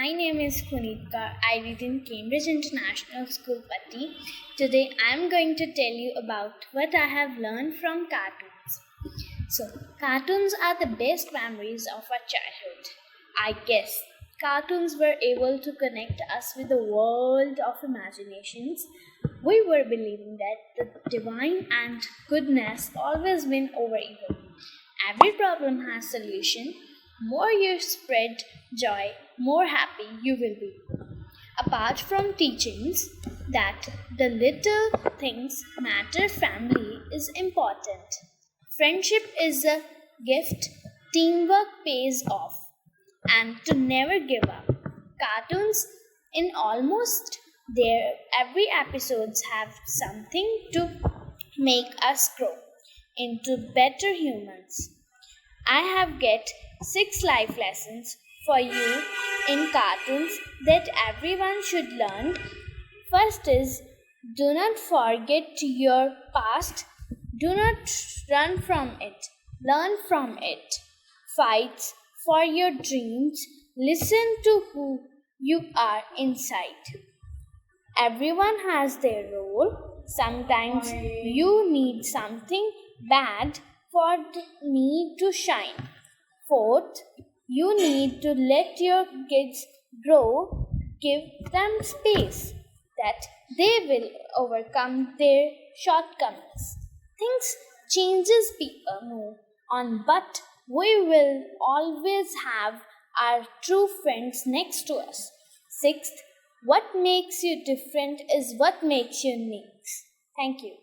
My name is Puneet Kaur. I read in Cambridge International School, Patti. Today I am going to tell you about what I have learned from cartoons. Cartoons are the best memories of our childhood. I guess cartoons were able to connect us with the world of imaginations. We were believing that the divine and goodness always win over evil. Every problem has solution. More you spread joy, more happy you will be. Apart from teachings that the little things matter, family is important. Friendship is a gift, teamwork pays off, and to never give up. Cartoons in almost their every episodes have something to make us grow into better humans. I have get 6 life lessons for you in cartoons that everyone should learn. First is do not forget your past. Do not run from it. Learn from it. Fight for your dreams. Listen to who you are inside. Everyone has their role. Sometimes you need something bad for the need to shine. Fourth, you need to let your kids grow, give them space that they will overcome their shortcomings. Things changes people move on, but we will always have our true friends next to us. Sixth, what makes you different is what makes you unique. Thank you.